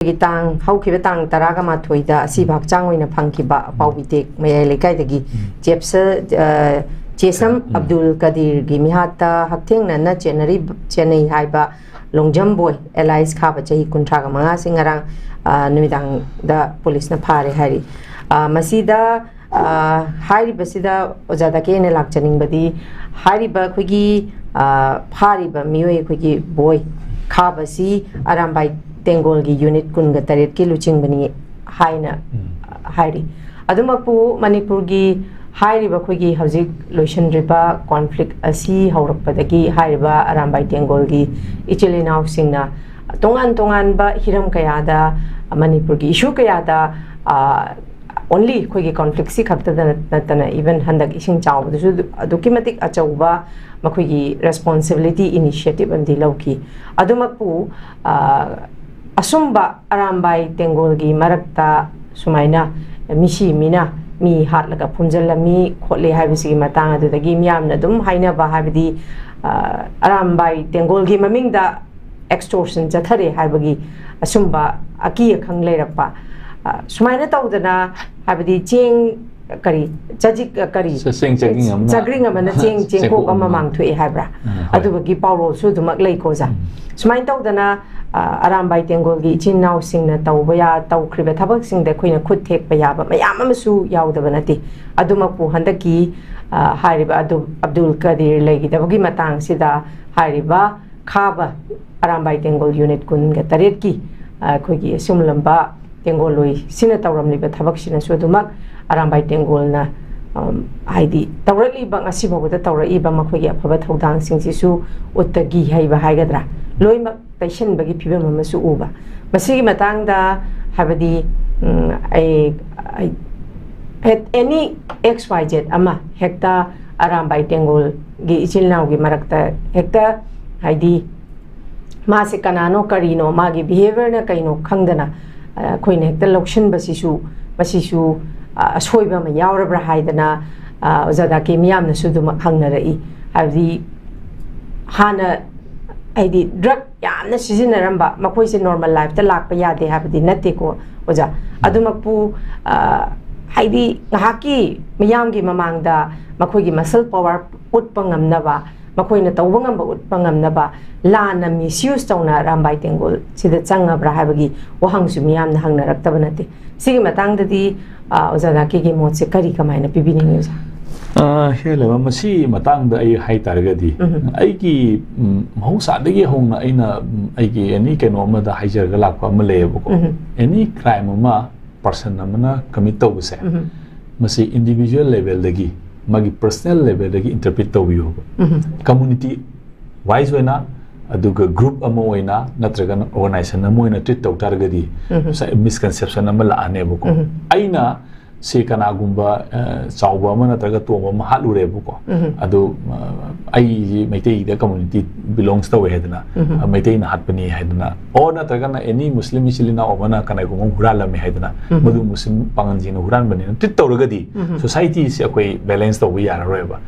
Tang haukiba tang taraga mathoida asi bhakchang oina phangkiba paubitek mayai lekaidagi ꯆꯦꯁꯝ Abdul ꯀꯗꯤꯔꯒꯤ ꯃꯤꯍꯥꯠꯇ ꯍꯛꯊꯦꯡꯅꯅ ꯆꯦꯟꯅꯩ ꯍꯥꯏꯕ ꯂꯣꯡꯖꯝꯕꯣꯏ alias ꯈꯥꯕ ꯆꯍꯤ 35ꯁꯤ ꯉꯔꯥꯡ ꯅꯨꯃꯤꯗꯥꯡꯗ ꯄꯨꯂꯤꯁꯅ ꯐꯥꯔꯦ ꯍꯥꯏꯔꯤ ꯃꯁꯤꯗ ꯍꯥꯏꯔꯤꯕꯁꯤꯗ ꯑꯣꯖꯥ ꯗꯥꯀꯦꯅ ꯂꯥꯛꯆꯅꯤꯡꯕꯗꯤ ꯍꯥꯏꯔꯤꯕ ꯑꯩꯈꯣꯏꯒꯤ ꯐꯥꯔꯤꯕ ꯃꯤꯑꯣꯏ ꯑꯩꯈꯣꯏꯒꯤ ꯕꯣꯏ ꯈꯥꯕꯁꯤ ꯑꯔꯥꯝꯕꯥꯏ ꯇꯦꯡꯒꯣꯜꯒꯤ ꯌꯨꯅꯤꯠ 28ꯀꯤ ꯂꯨꯆꯤꯡꯕꯅꯤ ꯍꯥꯏꯅ ꯍꯥꯏꯔꯤ ꯑꯗꯨꯃꯛꯄꯨ ꯃꯅꯤꯄꯨꯔꯒꯤ ꯍꯥꯏꯔꯤꯕ ꯑꯩꯈꯣꯏꯒꯤ ꯍꯧꯖꯤꯛ ꯂꯣꯏꯁꯤꯟꯗ꯭ꯔꯤꯕ ꯀꯣꯟꯐ꯭ꯂꯤꯛ ꯑꯁꯤ ꯍꯧꯔꯛꯄꯗꯒꯤ ꯍꯥꯏꯔꯤꯕ ꯑꯔꯥꯝꯕꯥꯏ ꯇꯦꯡꯒꯣꯜꯒꯤ ꯏꯆꯤꯜ ꯏꯅꯥꯎꯁꯤꯡꯅ ꯇꯣꯉꯥꯟ ꯇꯣꯉꯥꯟꯕ ꯍꯤꯔꯝ ꯀꯌꯥꯗ ꯃꯅꯤꯄꯨꯔꯒꯤ ꯏꯁꯨ ꯀꯌꯥꯗ only ꯑꯩꯈꯣꯏꯒꯤ ꯀꯣꯟꯐ꯭ꯂꯤꯛꯁꯤ ꯈꯛꯇꯗ ꯅꯠꯇꯅ ꯏꯚꯟ ꯍꯟꯗꯛ ꯏꯁꯤꯡ ꯆꯥꯎꯕꯗꯁꯨ ꯑꯗꯨꯛꯀꯤ ꯃꯇꯤꯛ ꯑꯆꯧꯕ ꯃꯈꯣꯏꯒꯤ ꯔꯦꯁꯄꯣꯟꯁꯤꯕꯤꯂꯤꯇꯤ ꯏꯅꯤꯁꯤꯌꯦꯇꯤꯚ ꯑꯃꯗꯤ ꯂꯧꯈꯤ ꯑꯗꯨꯃꯛꯄꯨ ꯑꯁꯨꯝꯕ ꯑꯔꯥꯝꯕꯥꯏ ꯇꯦꯡꯒꯣꯜꯒꯤ ꯃꯔꯛꯇ ꯁꯨꯃꯥꯏꯅ ꯃꯤꯅ ꯃꯤ ꯍꯥꯠꯂꯒ ꯐꯨꯝꯖꯤꯜꯂꯝꯃꯤ ꯈꯣꯠꯂꯤ ꯍꯥꯏꯕꯁꯤꯒꯤ ꯃꯇꯥꯡ ꯑꯗꯨꯗꯒꯤ ꯃꯤꯌꯥꯝꯅ ꯑꯗꯨꯝ ꯍꯥꯏꯅꯕ ꯍꯥꯏꯕꯗꯤ ꯑꯔꯥꯝꯕꯥꯏ ꯇꯦꯡꯒꯣꯜꯒꯤ ꯃꯃꯤꯡꯗ ꯑꯦꯛꯁꯇꯣꯔꯁꯟ ꯆꯠꯊꯔꯦ ꯍꯥꯏꯕꯒꯤ ꯑꯁꯨꯝꯕ ꯑꯀꯤ ꯑꯈꯪ ꯂꯩꯔꯛꯄ ꯁꯨꯃꯥꯏꯅ ꯇꯧꯗꯅ ꯍꯥꯏꯕꯗꯤ ꯆꯦꯡ ꯀꯔꯤ ꯆꯒ꯭ꯔꯤꯡ ꯑꯃꯅ ꯆꯦꯡꯀꯣꯛ ꯑꯃ ꯃꯥꯡꯊꯣꯛꯑꯦ ꯍꯥꯏꯕ꯭ꯔꯥ ꯑꯗꯨꯒꯤ ꯄꯥꯎꯔꯧꯁꯨ ꯑꯗꯨꯃꯛ ꯂꯩꯀꯣ ꯑꯣꯖꯥ ꯁꯨꯃꯥꯏꯅ ꯇꯧꯗꯅ ꯑꯔꯥꯝꯕꯥꯏ ꯇꯦꯡꯒꯣꯜꯒꯤ ꯏꯆꯤꯟ ꯏꯅꯥꯎꯁꯤꯡꯅ ꯇꯧꯈ꯭ꯔꯤꯕ ꯊꯕꯛꯁꯤꯡꯗ ꯑꯩꯈꯣꯏꯅ ꯈꯨꯠ ꯊꯦꯛꯄ ꯌꯥꯕ ꯃꯌꯥꯝ ꯑꯃꯁꯨ ꯌꯥꯎꯗꯕ ꯅꯠꯇꯦ ꯑꯗꯨꯃꯛꯄꯨ ꯍꯟꯗꯛꯀꯤ ꯍꯥꯏꯔꯤꯕ ꯑꯕꯗꯨꯜ ꯀꯗꯤꯔ ꯂꯩꯈꯤꯗꯕꯒꯤ ꯃꯇꯥꯡꯁꯤꯗ ꯍꯥꯏꯔꯤꯕ ꯈꯥꯕ ꯑꯔꯥꯝꯕꯥꯏ ꯇꯦꯡꯒꯣꯜ ꯌꯨꯅꯤꯠ 28ꯀꯤ ꯑꯩꯈꯣꯏꯒꯤ ꯑꯁꯤꯒꯨꯝꯂꯕ ꯇꯦꯡꯒꯣꯜꯂꯣꯏ ꯁꯤꯅ ꯇꯧꯔꯝꯂꯤꯕ ꯊꯕꯛꯁꯤꯅꯁꯨ ꯑꯗꯨꯃꯛ ꯑꯔꯥꯝꯕꯥꯏ ꯇꯦꯡꯒꯣꯜꯅ ꯍꯥꯏꯗꯤ ꯇꯧꯔꯛꯂꯤꯕ ꯉꯁꯤ ꯐꯥꯎꯕꯗ ꯇꯧꯔꯛꯏꯕ ꯃꯈꯣꯏꯒꯤ ꯑꯐꯕ ꯊꯧꯗꯥꯡꯁꯤꯡꯁꯤꯁꯨ ꯎꯠꯇꯒꯤ ꯍꯩꯕ ꯍꯥꯏꯒꯗ꯭ꯔꯥ ꯂꯣꯏꯅꯃꯛ ꯇꯩꯁꯤꯟꯕꯒꯤ ꯐꯤꯕꯝ ꯑꯃꯁꯨ ꯎꯕ ꯃꯁꯤꯒꯤ ꯃꯇꯥꯡꯗ ꯍꯥꯏꯕꯗꯤ ꯑꯦꯅꯤ XYZ ꯑꯃ ꯍꯦꯛꯇ ꯑꯔꯥꯝꯕꯥꯏ ꯇꯦꯡꯒꯣꯜꯒꯤ ꯏꯆꯤꯜ ꯏꯅꯥꯎꯒꯤ ꯃꯔꯛꯇ ꯍꯦꯛꯇ ꯍꯥꯏꯗꯤ ꯃꯥꯁꯦ ꯀꯅꯥꯅꯣ ꯀꯔꯤꯅꯣ ꯃꯥꯒꯤ ꯕꯤꯍꯦꯕꯤꯌꯔꯅ ꯀꯩꯅꯣ ꯈꯪꯗꯅ ꯑꯩꯈꯣꯏꯅ ꯍꯦꯛꯇ ꯂꯧꯁꯤꯟꯕꯁꯤꯁꯨ ꯃꯁꯤꯁꯨ ꯑꯁꯣꯏꯕ ꯑꯃ ꯌꯥꯎꯔꯕ꯭ꯔꯥ ꯍꯥꯏꯗꯅ ꯑꯣꯖꯥ ꯗꯥꯀꯦ ꯃꯤꯌꯥꯝꯅꯁꯨ ꯑꯗꯨꯃꯛ ꯍꯪꯅꯔꯛꯏ ꯍꯥꯏꯕꯗꯤ ꯍꯥꯟꯅ ꯍꯥꯏꯗꯤ ꯗ꯭ꯔꯒ ꯌꯥꯝꯅ ꯁꯤꯖꯤꯟꯅꯔꯝꯕ ꯃꯈꯣꯏꯁꯦ ꯅꯣꯔꯃꯦꯜ ꯂꯥꯏꯐꯇ ꯂꯥꯛꯄ ꯌꯥꯗꯦ ꯍꯥꯏꯕꯗꯤ ꯅꯠꯇꯦꯀꯣ ꯑꯣꯖꯥ ꯑꯗꯨꯃꯛꯄꯨ ꯍꯥꯏꯗꯤ ꯉꯥꯏꯍꯥꯛꯀꯤ ꯃꯤꯌꯥꯝꯒꯤ ꯃꯃꯥꯡꯗ ꯃꯈꯣꯏꯒꯤ ꯃꯁꯜ ꯄꯋꯥꯔ ꯎꯠꯄ ꯉꯝꯅꯕ ꯃꯈꯣꯏꯅ ꯇꯧꯕ ꯉꯝꯕ ꯎꯠꯄ ꯉꯝꯅꯕ ꯂꯥꯟꯅ ꯃꯤꯁꯌꯨꯁ ꯇꯧꯅ ꯑꯔꯥꯝꯕꯥꯏ ꯇꯦꯡꯒꯣꯜ ꯁꯤꯗ ꯆꯪꯉꯕ꯭ꯔꯥ ꯍꯥꯏꯕꯒꯤ ꯋꯥꯍꯪꯁꯨ ꯃꯤꯌꯥꯝꯅ ꯍꯪꯅꯔꯛꯇꯕ ꯅꯠꯇꯦ ꯁꯤꯒꯤ ꯃꯇꯥꯡꯗꯗꯤ ꯑꯣꯖꯥ ꯗꯥꯀꯦꯒꯤ ꯃꯣꯠꯁꯦ ꯀꯃꯥꯏꯅ ꯄꯤꯕꯤꯅꯤꯡꯉꯤ ꯑꯣꯖꯥ ꯍꯦꯜꯂꯕ ꯃꯁꯤ ꯃꯇꯥꯡꯗ ꯑꯩ ꯍꯥꯏꯇꯥꯔꯒꯗꯤ ꯑꯩꯒꯤ ꯃꯍꯧꯁꯥꯗꯒꯤ ꯍꯧꯅ ꯑꯩꯒꯤ ꯑꯦꯅꯤ ꯀꯩꯅꯣ ꯑꯃꯗ ꯍꯥꯏꯖꯔꯒ ꯂꯥꯛꯄ ꯑꯃ ꯂꯩꯌꯦꯕꯀꯣ ꯑꯦꯅꯤ ꯀ꯭ꯔꯥꯏꯝ ꯑꯃ ꯄꯔꯁꯟ ꯑꯃꯅ ꯀꯃꯤꯠ ꯇꯧꯕꯁꯦ ꯃꯁꯤ ꯏꯟꯗꯤꯕꯤꯖꯨꯋꯦꯜ ꯂꯦꯚꯦꯜꯗꯒꯤ ꯃꯥꯒꯤ ꯄꯔꯁꯣꯅꯦꯜ ꯂꯦꯚꯦꯜꯗꯒꯤ ꯏꯟꯇꯔꯄ꯭ꯔꯤꯠ ꯇꯧꯕꯤꯌꯣꯕ ꯀꯝꯃꯨꯅꯤꯇꯤ ꯋꯥꯏꯁ ꯑꯣꯏꯅ ꯑꯗꯨꯒ ꯒ꯭ꯔꯨꯞ ꯑꯃ ꯑꯣꯏꯅ ꯅꯠꯇ꯭ꯔꯒꯅ ꯑꯣꯔꯒꯅꯥꯏꯖꯦꯁꯟ ꯑꯃ ꯑꯣꯏꯅ ꯇ꯭ꯔꯤꯠ ꯇꯧ ꯇꯥꯔꯒꯗꯤ ꯃꯤꯁꯀꯟꯁꯦꯞꯁꯟ ꯑꯃ ꯂꯥꯛꯑꯅꯦꯕꯀꯣ ꯑꯩꯅ ꯁꯤ ꯀꯅꯥꯒꯨꯝꯕ ꯆꯥꯎꯕ ꯑꯃ ꯅꯠꯇ꯭ꯔꯒ ꯇꯣꯡꯕ ꯑꯃ ꯍꯥꯠꯂꯨꯔꯦꯕꯀꯣ ꯑꯗꯨ ꯑꯩ ꯃꯩꯇꯩꯗ ꯀꯝꯃꯨꯅꯤꯇꯤ ꯕꯤꯂꯣꯡꯁ ꯇꯧꯋꯦ ꯍꯥꯏꯗꯅ ꯃꯩꯇꯩꯅ ꯍꯥꯠꯄꯅꯤ ꯍꯥꯏꯗꯅ ꯑꯣꯔ ꯅꯠꯇ꯭ꯔꯒꯅ ꯑꯦꯅꯤ ꯃꯨꯁꯂꯤꯝ ꯏꯆꯤꯜ ꯏꯅꯥꯎ ꯑꯃꯅ ꯀꯅꯥꯒꯨꯝꯕ ꯍꯨꯔꯥꯜꯂꯝꯃꯦ ꯍꯥꯏꯗꯅ ꯃꯗꯨ ꯃꯨꯁꯂꯤꯝ ꯄꯥꯉꯟꯁꯤꯡꯅ ꯍꯨꯔꯥꯟꯕꯅꯤꯅ ꯇ꯭ꯔꯤꯠ ꯇꯧꯔꯒꯗꯤ ꯁꯣꯁꯥꯏꯇꯤꯁꯦ ꯑꯩꯈꯣꯏ ꯕꯦꯂꯦꯟꯁ ꯇꯧꯕ ꯌꯥꯔꯔꯣꯏꯕ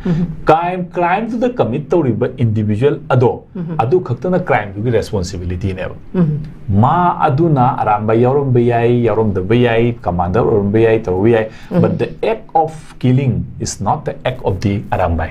ꯀ꯭ꯔꯥꯏꯝꯗꯨꯗ ꯀꯃꯤꯠ ꯇꯧꯔꯤꯕ ꯏꯟꯗꯤꯕꯤꯖꯨꯋꯦꯜ ꯑꯗꯨ ꯈꯛꯇꯅ ꯀ꯭ꯔꯥꯏꯝꯗꯨꯒꯤ ꯔꯦꯁꯄꯣꯟꯁꯤꯕꯤꯂꯤꯇꯤꯅꯦꯕ ꯃꯥ ꯑꯗꯨꯅ ꯑꯔꯥꯝꯕ ꯌꯥꯎꯔꯝꯕ ꯌꯥꯏ ꯌꯥꯎꯔꯝꯗꯕ ꯌꯥꯏ ꯀꯃꯥꯟꯗꯔ ꯑꯣꯏꯔꯝꯕ ꯌꯥꯏ ꯇꯧꯕ ꯌꯥꯏ but the act of killing is not the act of the Arambai.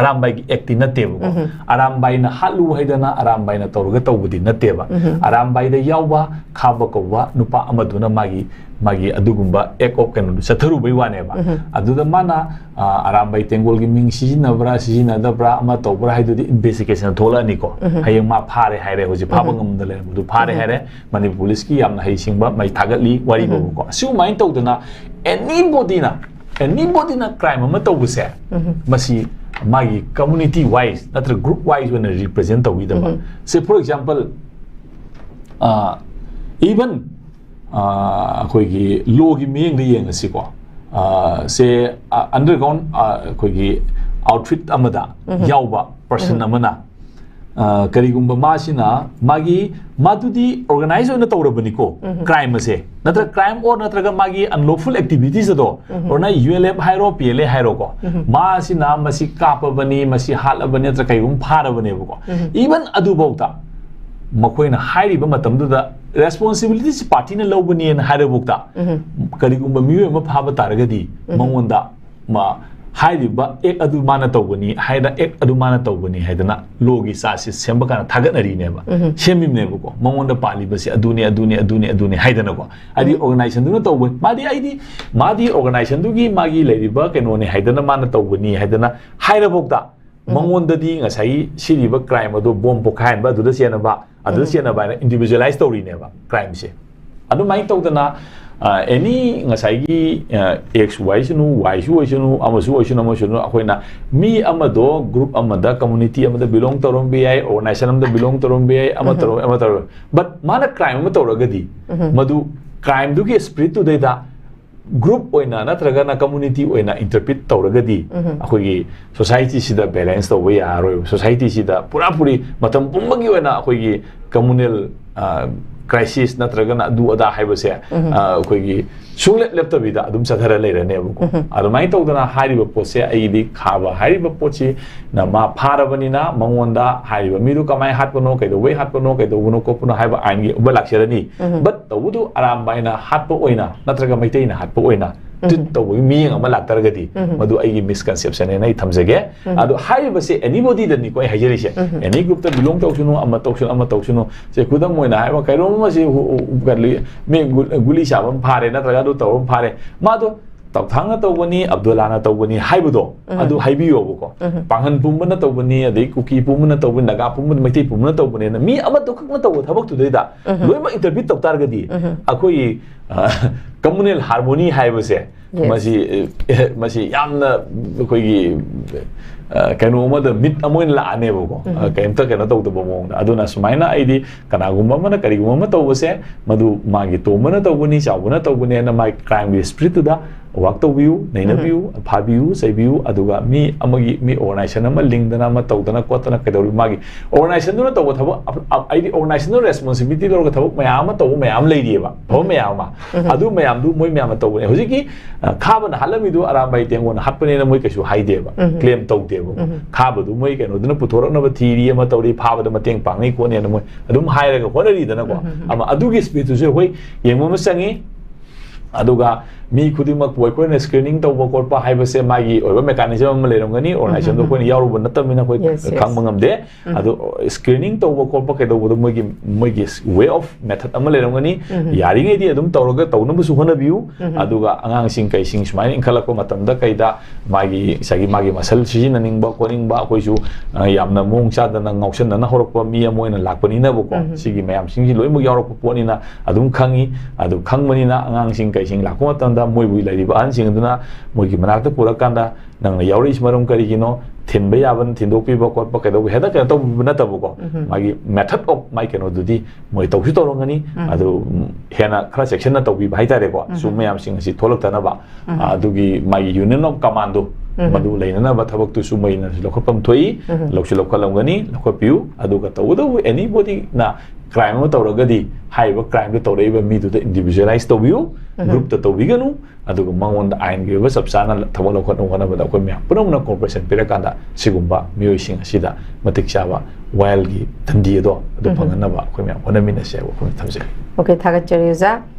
Arambai ki act natteba ko. Arambai na halu haidana Arambai na tawraga tawbudi natteba. Arambai da yawba khaba kawwa nupa amaduna magi adugumba act of kanu satharu bai waneba. Aduda mana Arambai tengol gi ming sizinadabra ama tawbra haidudi investigation thola ni ko. Hayang ma phare haire hoji phaba ngamdale du phare haire mani police ki yamna haisingba mai thagatli wari bo ko. Su main tawdana anybody na crime ama tawbuse masi magi community wise natra group wise when represent tawidaba say for example even khoigi law gi meng de yeng asi ko say underground khoigi outfit amada yauba person amana karigumba masina magi madudi organize on tawrabani ko crime ase natra crime or natraga magi unlawful activities ado or na ULF hairo PLA hairo ko masina masi kapabani masi halabani natra kaigum pharabani ko even adu bauta ꯃꯈꯣꯏꯅ ꯍꯥꯏꯔꯤꯕ ꯃꯇꯝꯗꯨꯗ ꯔꯦꯁꯄꯣꯟꯁꯤꯕꯤꯂꯤꯇꯤꯁꯤ ꯄꯥꯔꯇꯤꯅ ꯂꯧꯕꯅꯦꯅ ꯍꯥꯏꯔꯕꯨꯛꯇ ꯀꯔꯤꯒꯨꯝꯕ ꯃꯤꯑꯣꯏ ꯑꯃ ꯐꯥꯕ ꯇꯥꯔꯒꯗꯤ ꯃꯉꯣꯟꯗ ꯍꯥꯏꯔꯤꯕ ꯑꯦꯛ ꯑꯗꯨ ꯃꯥꯅ ꯇꯧꯕꯅꯤ ꯍꯥꯏꯗ ꯑꯦꯛ ꯑꯗꯨ ꯃꯥꯅ ꯇꯧꯕꯅꯤ ꯍꯥꯏꯗꯅ ꯂꯣꯒꯤ ꯆꯥꯔꯖꯁꯤ ꯁꯦꯝꯕ ꯀꯥꯟꯗ ꯊꯥꯒꯠꯅꯔꯤꯅꯦꯕ ꯁꯦꯝꯃꯤꯕꯅꯦꯕꯀꯣ ꯃꯉꯣꯟꯗ ꯄꯥꯜꯂꯤꯕꯁꯤ ꯑꯗꯨꯅꯤ ꯍꯥꯏꯗꯅꯀꯣ ꯍꯥꯏꯗꯤ ꯑꯣꯔꯒꯅꯥꯏꯖꯦꯁꯟꯗꯨꯅ ꯇꯧꯕ ꯃꯥꯗꯤ ꯑꯣꯔꯒꯅꯥꯏꯖꯦꯁꯟꯗꯨꯒꯤ ꯃꯥꯒꯤ ꯂꯩꯔꯤꯕ ꯀꯩꯅꯣꯅꯤ ꯍꯥꯏꯗꯅ ꯃꯥꯅ ꯇꯧꯕꯅꯤ ꯍꯥꯏꯗꯅ ꯍꯥꯏꯔꯕꯧꯗ ꯃꯉꯣꯟꯗꯗꯤ ꯉꯁꯥꯏ ꯁꯤꯔꯤꯕ ꯀ꯭ꯔꯥꯏꯝ ꯑꯗꯨ ꯕꯣꯝ ꯄꯣꯈꯥꯏꯍꯟꯕ ꯑꯗꯨꯗ ꯆꯦꯟꯅꯕ ꯍꯥꯏꯅ ꯏꯟꯗꯤꯕꯤꯖꯨꯋꯦꯂꯥꯏꯖ ꯇꯧꯔꯤꯅꯦꯕ ꯀ꯭ꯔꯥꯏꯝꯁꯦ ꯑꯗꯨꯃꯥꯏꯅ ꯇꯧꯗꯅ ꯑꯦꯅꯤ ꯉꯁꯥꯏꯒꯤ ꯑꯦꯛꯁ ꯋꯥꯏꯁꯅꯨ ꯋꯥꯏꯁꯨ ꯑꯣꯏꯁꯅꯨ ꯑꯃꯁꯨ ꯑꯣꯏꯁꯅꯨ ꯑꯩꯈꯣꯏꯅ ꯃꯤ ꯑꯃꯗꯣ ꯒ꯭ꯔꯨꯞ ꯑꯃꯗ ꯀꯝꯃꯨꯅꯤꯇꯤ ꯑꯃꯗ ꯕꯤꯂꯣꯡ ꯇꯧꯔꯝꯕ ꯌꯥꯏ ꯑꯣꯔꯒꯅꯥꯏꯖꯦꯁꯟ ꯑꯃꯗ ꯕꯤꯂꯣꯡ ꯇꯧꯔꯝꯕ ꯌꯥꯏ ꯑꯃ ꯇꯧꯔ ꯕꯠ ꯃꯥꯅ ꯀ꯭ꯔꯥꯏꯝ ꯑꯃ ꯇꯧꯔꯒꯗꯤ ꯃꯗꯨ ꯀ꯭ꯔꯥꯏꯝꯗꯨꯒꯤ ꯁ꯭ꯄꯤꯔꯤꯠꯇꯨꯗꯩꯗ ꯒ꯭ꯔꯨꯞ ꯑꯣꯏꯅ ꯅꯠꯇ꯭ꯔꯒꯅ ꯀꯝꯃꯨꯅꯤꯇꯤ ꯑꯣꯏꯅ ꯏꯟꯇꯔꯄ꯭ꯔꯤꯠ ꯇꯧꯔꯒꯗꯤ ꯑꯩꯈꯣꯏꯒꯤ ꯁꯣꯁꯥꯏꯇꯤꯁꯤꯗ ꯕꯦꯂꯦꯟꯁ ꯇꯧꯕ ꯌꯥꯔꯣꯏꯕ ꯁꯣꯁꯥꯏꯇꯤꯁꯤꯗ ꯄꯨꯔꯥ ꯃꯇꯝ ꯄꯨꯝꯕꯒꯤ ꯑꯣꯏꯅ ꯑꯩꯈꯣꯏꯒꯤ ꯀꯝꯃꯨꯅꯦꯜ ꯀ꯭ꯔꯥꯏꯁꯤꯁ ꯅꯠꯇ꯭ꯔꯒꯅ ꯑꯗꯨ ꯑꯗꯥ ꯍꯥꯏꯕꯁꯦ ꯑꯩꯈꯣꯏꯒꯤ ꯁꯨꯡꯂꯦꯞ ꯂꯦꯞꯇꯕꯤꯗ ꯑꯗꯨꯝ ꯆꯠꯊꯔ ꯂꯩꯔꯅꯦꯕꯀꯣ ꯑꯗꯨꯃꯥꯏꯅ ꯇꯧꯗꯅ ꯍꯥꯏꯔꯤꯕ ꯄꯣꯠꯁꯦ ꯑꯩꯒꯤꯗꯤ ꯈꯥꯕ ꯍꯥꯏꯔꯤꯕ ꯄꯣꯠꯁꯤ ꯃꯥ ꯐꯥꯔꯕꯅꯤꯅ ꯃꯉꯣꯟꯗ ꯍꯥꯏꯔꯤꯕ ꯃꯤꯗꯨ ꯀꯃꯥꯏꯅ ꯍꯥꯠꯄꯅꯣ ꯀꯩꯗꯧꯕꯩ ꯍꯥꯠꯄꯅꯣ ꯀꯩꯗꯧꯕꯅꯣ ꯈꯣꯠꯄꯅꯣ ꯍꯥꯏꯕ ꯑꯥꯏꯟꯒꯤ ꯑꯣꯏꯕ ꯂꯥꯛꯆꯔꯅꯤ ꯕꯠ ꯇꯧꯕꯗꯨ ꯑꯔꯥꯝꯕ ꯍꯥꯏꯅ ꯍꯥꯠꯄ ꯑꯣꯏꯅ ꯅꯠꯇ꯭ꯔꯒ ꯃꯩꯇꯩꯅ ꯍꯥꯠꯄ ꯑꯣꯏꯅ ꯇ꯭ꯔꯤꯠ ꯇꯧꯕꯒꯤ ꯃꯤꯠꯌꯦꯡ ꯑꯃ ꯂꯥꯛꯇꯔꯒꯗꯤ ꯃꯗꯨ ꯑꯩꯒꯤ ꯃꯤꯁꯀꯟꯁꯦꯞꯁꯟ ꯑꯩ ꯊꯝꯖꯒꯦ ꯑꯗꯣ ꯍꯥꯏꯔꯤꯕꯁꯦ ꯑꯦꯅꯤꯕꯣꯗꯤꯗꯅꯤꯀꯣ ꯑꯩ ꯍꯥꯏꯖꯔꯤꯁꯦ ꯑꯦꯅꯤ ꯒ꯭ꯔꯨꯞꯇ ꯕꯤꯂꯣꯡ ꯇꯧꯁꯅꯨ ꯑꯃ ꯇꯧꯁꯅꯨ ꯁꯦ ꯈꯨꯗꯝ ꯑꯣꯏꯅ ꯍꯥꯏꯕ ꯀꯩꯅꯣꯝ ꯑꯃꯁꯤ ꯃꯤ ꯒꯨꯂꯤ ꯆꯥꯕ ꯑꯃ ꯐꯥꯔꯦ ꯅꯠꯇ꯭ꯔꯒ ꯑꯗꯨ ꯇꯧꯔ ꯑꯃ ꯐꯥꯔꯦ ꯃꯥꯗꯣ ꯇꯧꯊꯥꯡꯅ ꯇꯧꯕꯅꯤ ꯑꯕꯗꯨꯜꯂꯥꯅ ꯇꯧꯕꯅꯤ ꯍꯥꯏꯕꯗꯣ ꯑꯗꯨ ꯍꯥꯏꯕꯤꯌꯣꯕꯀꯣ ꯄꯥꯡꯒꯟ ꯄꯨꯝꯕꯅ ꯇꯧꯕꯅꯤ ꯑꯗꯩ ꯀꯨꯀꯤ ꯄꯨꯝꯕꯅ ꯇꯧꯕꯅꯤ ꯅꯥꯒꯥ ꯄꯨꯝꯕꯅ ꯃꯩꯇꯩ ꯄꯨꯝꯕꯅ ꯇꯧꯕꯅꯦꯅ ꯃꯤ ꯑꯃꯗꯣ ꯈꯛꯅ ꯇꯧꯕ ꯊꯕꯛꯇꯨꯗꯩꯗ ꯂꯣꯏꯅꯃꯛ ꯏꯟꯇꯔꯄ꯭ꯔꯤꯠ ꯇꯧ ꯇꯥꯔꯒꯗꯤ ꯑꯩꯈꯣꯏꯒꯤ ꯀꯝꯃꯨꯅꯦꯜ ꯍꯥꯔꯃꯣꯅꯤ ꯍꯥꯏꯕꯁꯦ ꯃꯁꯤ ꯌꯥꯝꯅ ꯑꯩꯈꯣꯏꯒꯤ ꯀꯩꯅꯣ ꯑꯃꯗ ꯃꯤꯠ ꯑꯃ ꯑꯣꯏꯅ ꯂꯥꯛꯑꯅꯦꯕꯀꯣ ꯀꯩꯝꯇ ꯀꯩꯅꯣ ꯇꯧꯗꯕ ꯃꯑꯣꯡꯗ ꯑꯗꯨꯅ ꯁꯨꯃꯥꯏꯅ ꯑꯩꯗꯤ ꯀꯅꯥꯒꯨꯝꯕ ꯑꯃꯅ ꯀꯔꯤꯒꯨꯝꯕ ꯑꯃ ꯇꯧꯕꯁꯦ ꯃꯗꯨ ꯃꯥꯒꯤ ꯇꯣꯝꯕꯅ ꯇꯧꯕꯅꯤ ꯆꯥꯎꯕꯅ ꯇꯧꯕꯅꯦꯅ ꯃꯥꯒꯤ ꯀ꯭ꯔꯥꯏꯝꯒꯤ ꯁ꯭ꯄꯤꯔꯤꯠꯇꯨꯗ ꯋꯥꯛ ꯇꯧꯕꯤꯌꯨ ꯅꯩꯅꯕꯤꯌꯨ ꯐꯥꯕꯤꯌꯨ ꯆꯩꯕꯤꯌꯨ ꯑꯗꯨꯒ ꯃꯤ ꯑꯣꯔꯒꯅꯥꯏꯖꯦꯁꯟ ꯑꯃ ꯂꯤꯡꯗꯅ ꯑꯃ ꯇꯧꯗꯅ ꯈꯣꯠꯇꯅ ꯀꯩꯗꯧꯔꯤ ꯃꯥꯒꯤ ꯑꯣꯔꯒꯅꯥꯏꯖꯦꯁꯟꯗꯨꯅ ꯇꯧꯕ ꯊꯕꯛ ꯑꯩꯗꯤ ꯑꯣꯔꯒꯅꯥꯏꯖꯦꯁꯟꯗꯨ ꯔꯦꯁꯄꯣꯟꯁꯤꯕꯤꯂꯤꯇꯤ ꯂꯧꯔꯒ ꯊꯕꯛ ꯃꯌꯥꯝ ꯑꯃ ꯇꯧꯕ ꯃꯌꯥꯝ ꯂꯩꯔꯤꯑꯕ ꯊꯕꯛ ꯃꯌꯥꯝ ꯑꯃ ꯑꯗꯨ ꯃꯌꯥꯝꯗꯨ ꯃꯣꯏ ꯃꯌꯥꯝꯅ ꯇꯧꯕꯅꯦ ꯍꯧꯖꯤꯛꯀꯤ ꯈꯥꯕꯅ ꯍꯥꯠꯂꯝꯃꯤꯗꯨ ꯑꯔꯥꯝꯕꯥꯏ ꯇꯦꯡꯒꯣꯟꯅ ꯍꯥꯠꯄꯅꯦꯅ ꯃꯣꯏ ꯀꯩꯁꯨ ꯍꯥꯏꯗꯦꯕ ꯀ꯭ꯂꯦꯝ ꯇꯧꯗꯦꯕꯀꯣ ꯈꯥꯕꯗꯨ ꯃꯣꯏ ꯀꯩꯅꯣꯗꯨꯅ ꯄꯨꯊꯣꯔꯛꯅꯕ ꯊꯤꯔꯤ ꯑꯃ ꯇꯧꯔꯤ ꯐꯥꯕꯗ ꯃꯇꯦꯡ ꯄꯥꯡꯅꯩ ꯈꯣꯠꯅꯦꯅ ꯃꯣꯏ ꯑꯗꯨꯝ ꯍꯥꯏꯔꯒ ꯍꯣꯠꯅꯔꯤꯗꯅꯀꯣ ꯑꯗꯨꯒꯤ ꯁ꯭ꯄꯤꯔꯤꯠꯇꯨꯁꯨ ꯑꯩꯈꯣꯏ ꯌꯦꯡꯕ ꯑꯃ ꯆꯪꯉꯤ ꯑꯗꯨꯒ ꯃꯤ ꯈꯨꯗꯤꯡꯃꯛꯄꯨ ꯑꯩꯈꯣꯏꯅ ꯁ꯭ꯀ꯭ꯔꯤꯅꯤꯡ ꯇꯧꯕ ꯈꯣꯠꯄ ꯍꯥꯏꯕꯁꯦ ꯃꯥꯒꯤ ꯑꯣꯏꯕ ꯃꯦꯀꯥꯅꯤꯖꯝ ꯑꯃ ꯂꯩꯔꯝꯒꯅꯤ ꯑꯣꯔꯒꯅꯥꯏꯖꯦꯁꯟꯗꯣ ꯑꯩꯈꯣꯏꯅ ꯌꯥꯎꯔꯨꯕ ꯅꯠꯇꯕꯅꯤꯅ ꯑꯩꯈꯣꯏ ꯈꯪꯕ ꯉꯝꯗꯦ ꯑꯗꯣ ꯁ꯭ꯀ꯭ꯔꯤꯅꯤꯡ ꯇꯧꯕ ꯈꯣꯠꯄ ꯀꯩꯗꯧꯕꯗꯣ ꯃꯣꯏꯒꯤ ꯋꯦ ꯑꯣꯐ ꯃꯦꯊꯠ ꯑꯃ ꯂꯩꯔꯝꯒꯅꯤ ꯌꯥꯔꯤꯉꯩꯗꯤ ꯑꯗꯨꯝ ꯇꯧꯅꯕꯁꯨ ꯍꯣꯠꯅꯕꯤꯌꯨ ꯑꯗꯨꯒ ꯑꯉꯥꯡꯁꯤꯡ ꯀꯩꯁꯤꯡ ꯁꯨꯃꯥꯏꯅ ꯏꯟꯈꯠꯂꯛꯄ ꯃꯇꯝꯗ ꯀꯩꯗ ꯃꯥꯒꯤ ꯃꯁꯜ ꯁꯤꯖꯤꯟꯅꯅꯤꯡꯕ ꯈꯣꯠꯅꯤꯡꯕ ꯑꯩꯈꯣꯏꯁꯨ ꯌꯥꯝꯅ ꯃꯑꯣꯡ ꯆꯥꯗꯅ ꯉꯥꯎꯁꯟꯅꯅ ꯍꯧꯔꯛꯄ ꯃꯤ ꯑꯃ ꯑꯣꯏꯅ ꯂꯥꯛꯄꯅꯤꯅꯕꯀꯣ ꯁꯤꯒꯤ ꯃꯌꯥꯝꯁꯤꯡꯁꯤ ꯂꯣꯏꯅꯃꯛ ꯌꯥꯎꯔꯛꯄ ꯄꯣꯠꯅꯤ나 ꯑꯗꯨꯝ ꯈꯪꯉꯤ ꯑꯗꯨ ꯈꯪꯕꯅꯤꯅ ꯑꯉꯥꯡꯁꯤꯡ ꯀꯩꯁꯤꯡ ꯂꯥꯛꯄ ꯃꯇꯝꯗ ꯃꯣꯏꯕꯨ ꯂꯩꯔꯤꯕ ꯑꯍꯟꯁꯤꯡ ꯑꯗꯨꯅ ꯃꯣꯏꯒꯤ ꯃꯅꯥꯛꯇ ꯄꯨꯔꯛꯀꯥꯟꯗ ꯅꯪꯅ ꯌꯥꯎꯔꯛꯏꯁꯤ ꯃꯔꯝ ꯀꯔꯤꯒꯤꯅꯣ ꯊꯤꯟꯕ ꯌꯥꯕꯅ ꯊꯤꯟꯗꯣꯛꯄꯤꯕ ꯈꯣꯠꯄ ꯀꯩꯗꯧꯕ ꯍꯦꯛꯇ ꯀꯩꯅꯣ ꯇꯧꯕꯤꯕ ꯅꯠꯇꯕꯀꯣ ꯃꯥꯒꯤ ꯃꯦꯊꯠ ꯑꯣꯐ ꯃꯥꯏ ꯀꯩꯅꯣꯗꯨꯗꯤ ꯃꯣꯏ ꯇꯧꯁꯨ ꯇꯧꯔꯝꯒꯅꯤ ꯑꯗꯨ ꯍꯦꯟꯅ ꯈꯔ ꯆꯦꯛꯁꯤꯟꯅ ꯇꯧꯕꯤꯕ ꯍꯥꯏꯇꯥꯔꯦꯀꯣ ꯁꯨꯝ ꯃꯌꯥꯝꯁꯤꯡ ꯑꯁꯤ ꯊꯣꯛꯂꯛꯇꯅꯕ ꯑꯗꯨꯒꯤ ꯃꯥꯒꯤ ꯌꯨꯅꯤꯌꯟ ꯑꯣꯐ ꯀꯃꯥꯟꯗꯣ ꯃꯗꯨ ꯂꯩꯅꯅꯕ ꯊꯕꯛꯇꯨꯁꯨ ꯃꯣꯏꯅꯁꯨ ꯂꯧꯈꯠꯐꯝ ꯊꯣꯛꯏ ꯂꯧꯁꯨ ꯂꯧꯈꯠꯂꯝꯒꯅꯤ ꯂꯧꯈꯠꯄꯤꯌꯨ ꯑꯗꯨꯒ ꯇꯧꯕꯇꯕꯨ ꯑꯦꯅꯤꯕꯣꯗꯤꯅ ꯀ꯭ꯔꯥꯏꯝ ꯑꯃ ꯇꯧꯔꯒꯗꯤ ꯍꯥꯏꯔꯤꯕ ꯀ꯭ꯔꯥꯏꯝꯗꯨ ꯇꯧꯔꯛꯏꯕ ꯃꯤꯗꯨꯗ ꯏꯟꯗꯤꯕꯤꯖꯨꯋꯦꯂꯥꯏꯖ ꯇꯧꯕꯤꯌꯨ ꯒ꯭ꯔꯨꯞꯇ ꯇꯧꯕꯤꯒꯅꯨ ꯑꯗꯨꯒ ꯃꯉꯣꯟꯗ ꯑꯥꯏꯟꯒꯤ ꯑꯣꯏꯕ ꯆꯞ ꯆꯥꯅ ꯊꯕꯛ ꯂꯧꯈꯠꯅꯕ ꯍꯣꯠꯅꯕꯗ ꯑꯩꯈꯣꯏ ꯃꯌꯥꯝ ꯄꯨꯝꯅꯃꯛꯅ ꯀooperation ꯄꯤꯔꯀꯥꯟꯗ ꯁꯤꯒꯨꯝꯕ ꯃꯤꯑꯣꯏꯁꯤꯡ ꯑꯁꯤꯗ ꯃꯇꯤꯛ ꯆꯥꯕ ꯋꯥꯌꯦꯜꯒꯤ ꯗꯟꯗꯤ ꯑꯗꯣ ꯑꯗꯨ ꯐꯪꯍꯟꯅꯕ ꯑꯩꯈꯣꯏ ꯃꯌꯥꯝ ꯍꯣꯠꯅꯃꯤꯟꯅꯁꯦ ꯍꯥꯏꯕ ꯋꯥꯐꯝ ꯊꯝꯖꯒꯦ Okay, ꯊꯥꯒꯠꯆꯔꯤ ꯑꯣꯖꯥ